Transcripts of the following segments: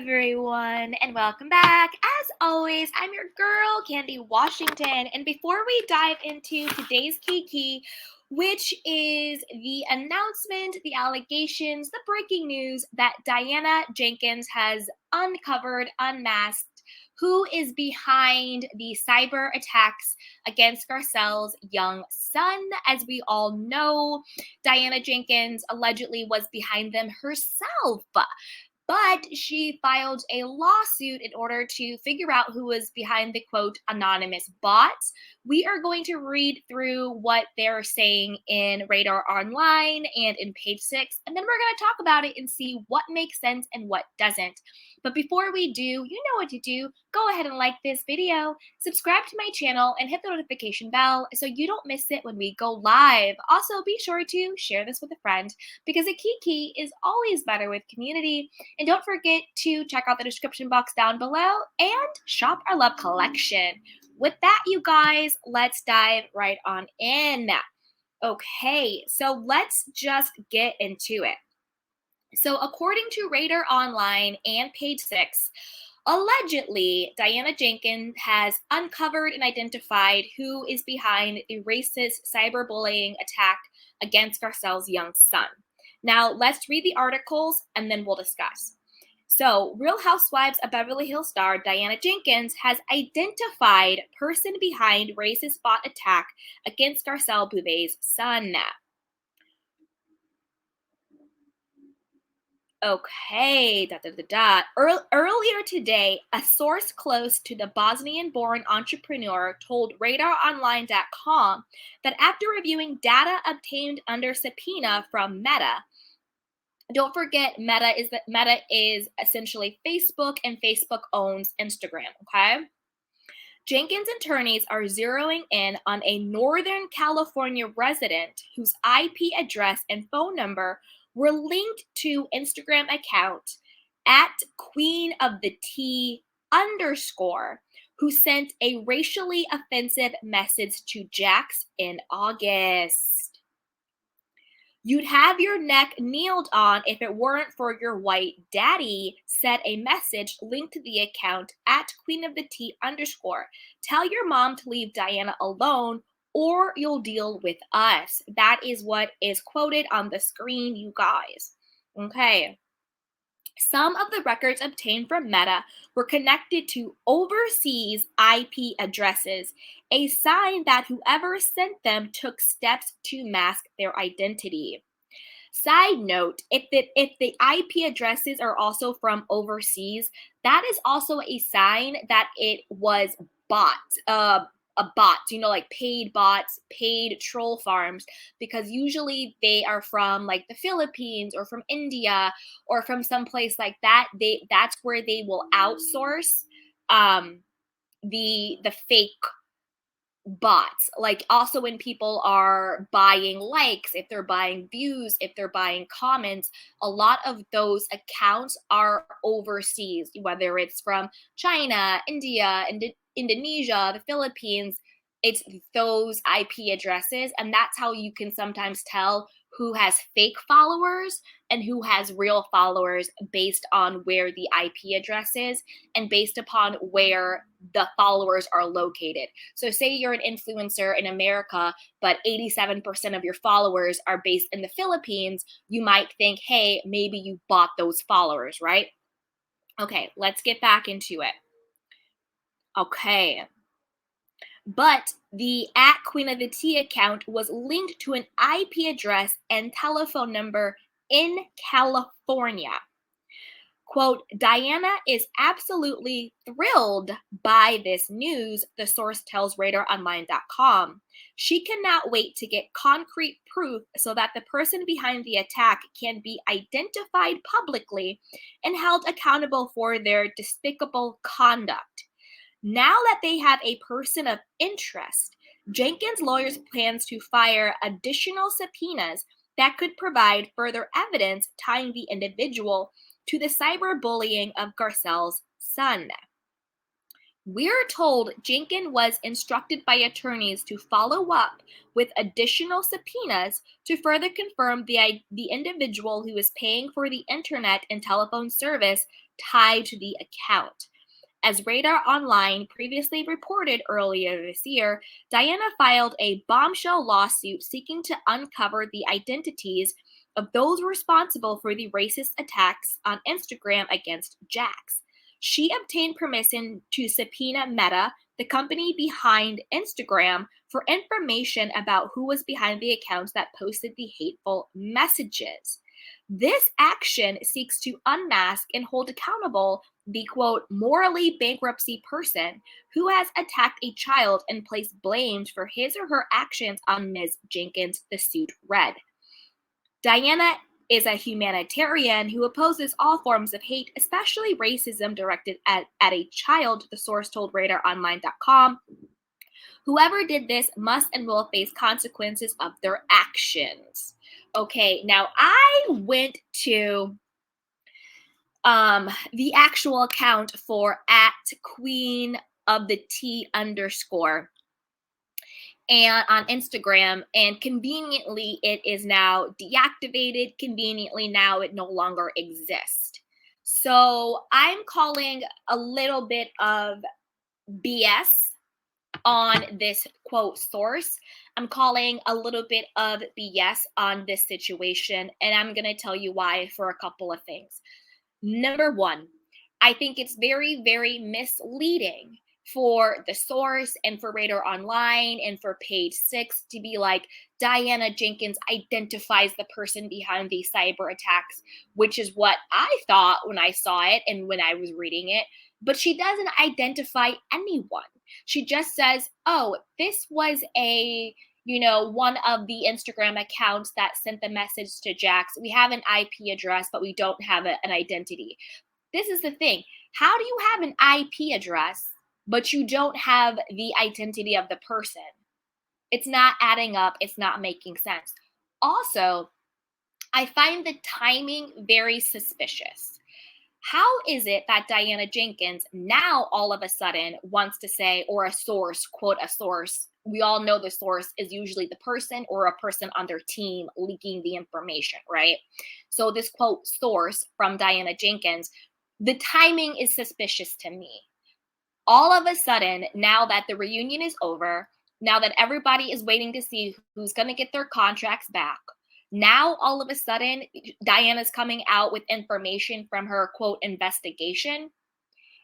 everyone, and welcome back. As always, I'm your girl, Candy Washington, and before we dive into today's Kiki, which is the announcement, the allegations, the breaking news that Diana Jenkins has uncovered, unmasked, who is behind the cyber attacks against Garcelle's young son. As we all know, Diana Jenkins allegedly was behind them herself. But she filed a lawsuit in order to figure out who was behind the quote anonymous bots. We are going to read through what they're saying in Radar Online and in page 6, and then we're going to talk about it and see what makes sense and what doesn't. But before we do, you know what to do. Go ahead and like this video, subscribe to my channel, and hit the notification bell so you don't miss it when we go live. Also, be sure to share this with a friend because a Kiki is always better with community. And don't forget to check out the description box down below and shop our love collection. With that, you guys, let's dive right on in. Okay, so let's just get into it. So according to Radar Online and page 6, allegedly, Diana Jenkins has uncovered and identified who is behind the racist cyberbullying attack against Garcelle's young son. Now, let's read the articles and then we'll discuss. So, Real Housewives of Beverly Hills star Diana Jenkins has identified person behind racist bot attack against Garcelle Beauvais' son. Okay, Earlier today, a source close to the Bosnian-born entrepreneur told RadarOnline.com that after reviewing data obtained under subpoena from Meta, don't forget Meta is essentially Facebook, and Facebook owns Instagram, okay? Jenkins' attorneys are zeroing in on a Northern California resident whose IP address and phone number were linked to Instagram account @QueenOfTheT_, who sent a racially offensive message to Jax in August. You'd have your neck kneeled on if it weren't for your white daddy, said a message linked to the account @QueenOfTheT_. Tell your mom to leave Diana alone or you'll deal with us. That is what is quoted on the screen, you guys. Okay. Some of the records obtained from Meta were connected to overseas IP addresses, a sign that whoever sent them took steps to mask their identity. Side note, if the IP addresses are also from overseas, that is also a sign that it was bots, like paid bots, paid troll farms, because usually they are from like the Philippines or from India or from someplace like that. That's where they will outsource the fake bots. Like also when people are buying likes, if they're buying views, if they're buying comments, a lot of those accounts are overseas, whether it's from China, India, Indonesia, the Philippines. It's those IP addresses, and that's how you can sometimes tell who has fake followers and who has real followers based on where the IP address is and based upon where the followers are located. So say you're an influencer in America, but 87% of your followers are based in the Philippines, you might think, hey, maybe you bought those followers, right? Okay, let's get back into it. Okay. But the @QueenOfTheT account was linked to an IP address and telephone number in California. Quote, Diana is absolutely thrilled by this news, the source tells RadarOnline.com. She cannot wait to get concrete proof so that the person behind the attack can be identified publicly and held accountable for their despicable conduct. Now that they have a person of interest, Jenkins' lawyers plans to file additional subpoenas that could provide further evidence tying the individual to the cyberbullying of Garcelle's son. We're told Jenkins was instructed by attorneys to follow up with additional subpoenas to further confirm the individual who is paying for the internet and telephone service tied to the account. As Radar Online previously reported earlier this year, Diana filed a bombshell lawsuit seeking to uncover the identities of those responsible for the racist attacks on Instagram against Jax. She obtained permission to subpoena Meta, the company behind Instagram, for information about who was behind the accounts that posted the hateful messages. This action seeks to unmask and hold accountable the quote, morally bankruptcy person who has attacked a child and placed blames for his or her actions on Ms. Jenkins, the suit read. Diana is a humanitarian who opposes all forms of hate, especially racism directed at a child, the source told RadarOnline.com. Whoever did this must and will face consequences of their actions. Okay, now I went to the actual account for at queen of the T underscore and on Instagram, and conveniently it is now deactivated. Conveniently now it no longer exists. So I'm calling a little bit of BS on this quote source. I'm calling a little bit of BS on this situation, and I'm going to tell you why for a couple of things. Number one, I think it's very, very misleading for the source and for Radar Online and for page 6 to be like, Diana Jenkins identifies the person behind these cyber attacks, which is what I thought when I saw it and when I was reading it. But she doesn't identify anyone. She just says, oh, this was one of the Instagram accounts that sent the message to Jax. We have an IP address, but we don't have an identity. This is the thing. How do you have an IP address, but you don't have the identity of the person? It's not adding up. It's not making sense. Also, I find the timing very suspicious. How is it that Diana Jenkins now all of a sudden wants to say, or a source, quote, a source, we all know the source is usually the person or a person on their team leaking the information, right? So this quote source from Diana Jenkins, the timing is suspicious to me. All of a sudden, now that the reunion is over, now that everybody is waiting to see who's going to get their contracts back, now all of a sudden Diana's coming out with information from her quote investigation.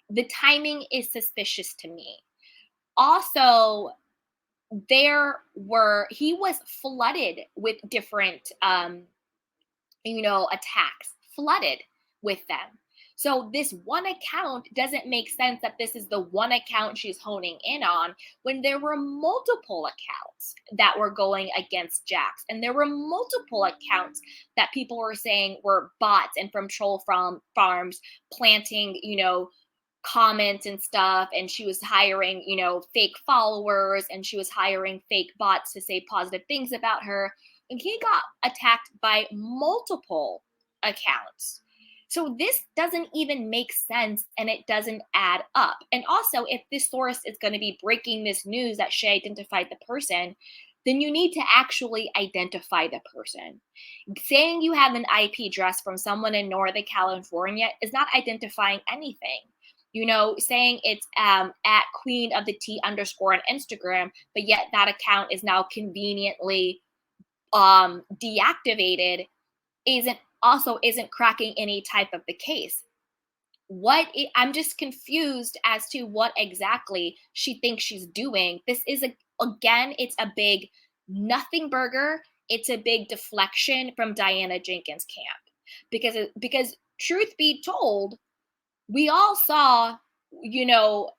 The timing is suspicious to me. Also, he was flooded with different attacks, flooded with them. So this one account doesn't make sense that this is the one account she's honing in on when there were multiple accounts that were going against Jax. And there were multiple accounts that people were saying were bots and from troll farms planting, comments and stuff. And she was hiring, fake followers, and she was hiring fake bots to say positive things about her. And he got attacked by multiple accounts. So this doesn't even make sense, and it doesn't add up. And also, if this source is going to be breaking this news that she identified the person, then you need to actually identify the person. Saying you have an IP address from someone in Northern California is not identifying anything. Saying it's at queen of the T underscore on Instagram, but yet that account is now conveniently deactivated isn't cracking any type of the case. I'm just confused as to what exactly she thinks she's doing. This is it's a big nothing burger. It's a big deflection from Diana Jenkins' camp, because truth be told, we all saw, the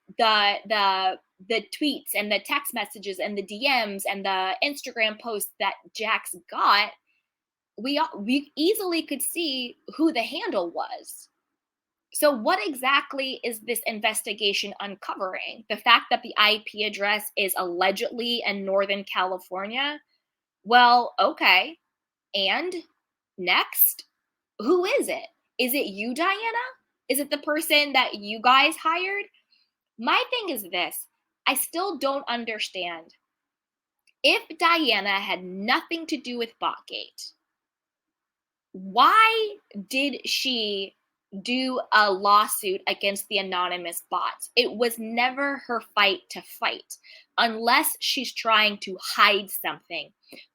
tweets and the text messages and the DMs and the Instagram posts that Jax got. We easily could see who the handle was. So what exactly is this investigation uncovering? The fact that the IP address is allegedly in Northern California? Well, okay. And next, who is it? Is it you, Diana? Is it the person that you guys hired? My thing is this. I still don't understand. If Diana had nothing to do with Botgate, why did she do a lawsuit against the anonymous bots? It was never her fight to fight, unless she's trying to hide something,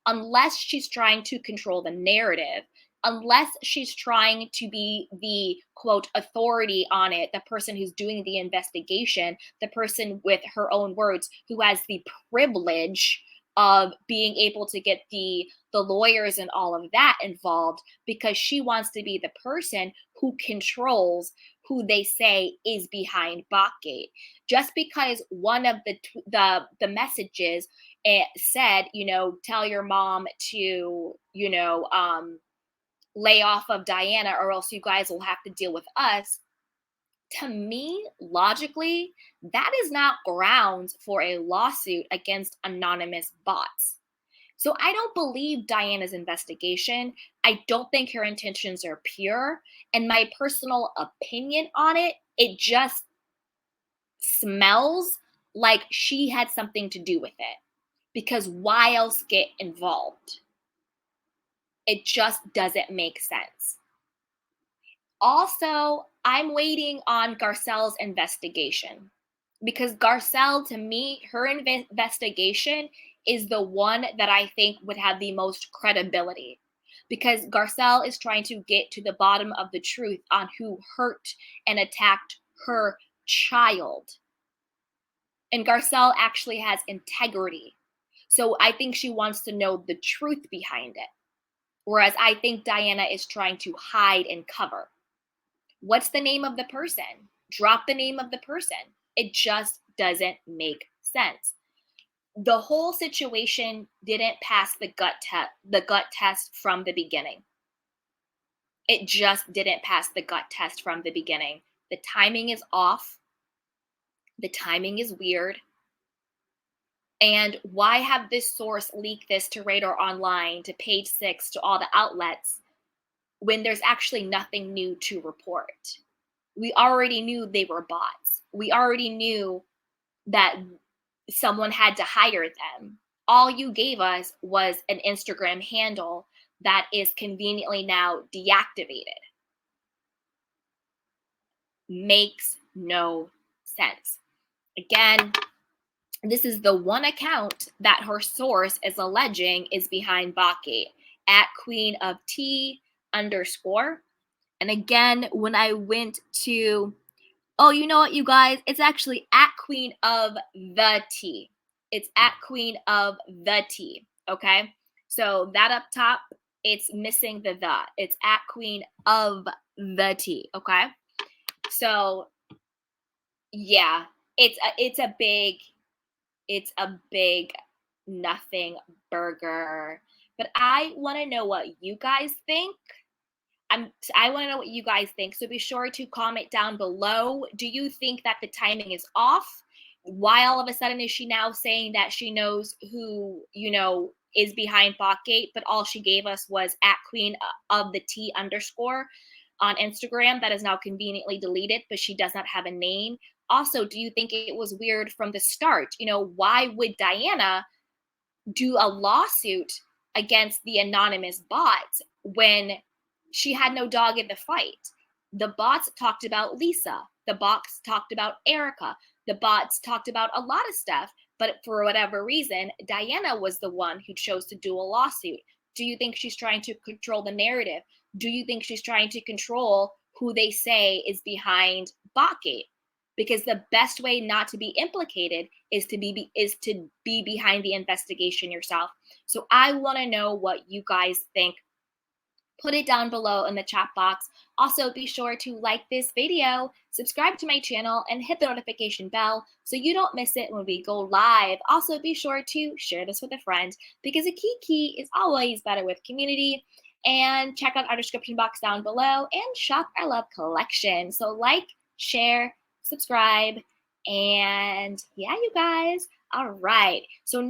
unless she's trying to control the narrative, unless she's trying to be the quote authority on it, the person who's doing the investigation, the person with her own words who has the privilege of being able to get the lawyers and all of that involved, because she wants to be the person who controls who they say is behind Botgate. Just because one of the messages said, tell your mom to, lay off of Diana, or else you guys will have to deal with us. To me, logically, that is not grounds for a lawsuit against anonymous bots. So I don't believe Diana's investigation. I don't think her intentions are pure. And my personal opinion on it, it just smells like she had something to do with it. Because why else get involved? It just doesn't make sense. Also, I'm waiting on Garcelle's investigation, because Garcelle, to me, her investigation is the one that I think would have the most credibility, because Garcelle is trying to get to the bottom of the truth on who hurt and attacked her child. And Garcelle actually has integrity. So I think she wants to know the truth behind it. Whereas I think Diana is trying to hide and cover. What's the name of the person? Drop the name of the person. It just doesn't make sense. The whole situation didn't pass the gut test from the beginning. It just didn't pass the gut test from the beginning. The timing is off. The timing is weird. And why have this source leak this to Radar Online, to Page 6, to all the outlets, when there's actually nothing new to report? We already knew they were bots. We already knew that someone had to hire them. All you gave us was an Instagram handle that is conveniently now deactivated. Makes no sense. Again, this is the one account that her source is alleging is behind Botgate, at Queen of Tea _. And again, when I went to, oh, you know what, you guys? It's actually at Queen of the Tea. It's at Queen of the Tea, okay? So that up top, it's missing the. It's at Queen of the Tea, okay? So, yeah, it's a big nothing burger. But I want to know what you guys think. I want to know what you guys think. So be sure to comment down below. Do you think that the timing is off? Why all of a sudden is she now saying that she knows who, is behind Botgate, but all she gave us was at Queen of the Tea _ on Instagram that is now conveniently deleted, but she does not have a name. Also, do you think it was weird from the start? Why would Diana do a lawsuit against the anonymous bots when she had no dog in the fight? The bots talked about Lisa. The bots talked about Erica. The bots talked about a lot of stuff, but for whatever reason, Diana was the one who chose to do a lawsuit. Do you think she's trying to control the narrative? Do you think she's trying to control who they say is behind Botgate? Because the best way not to be implicated is to be behind the investigation yourself. So I want to know what you guys think. Put it down below in the chat box. Also, be sure to like this video, subscribe to my channel, and hit the notification bell so you don't miss it when we go live. Also, be sure to share this with a friend, because a kiki is always better with community. And check out our description box down below and shop our love collection. So like, share, subscribe, and yeah, you guys. All right. So now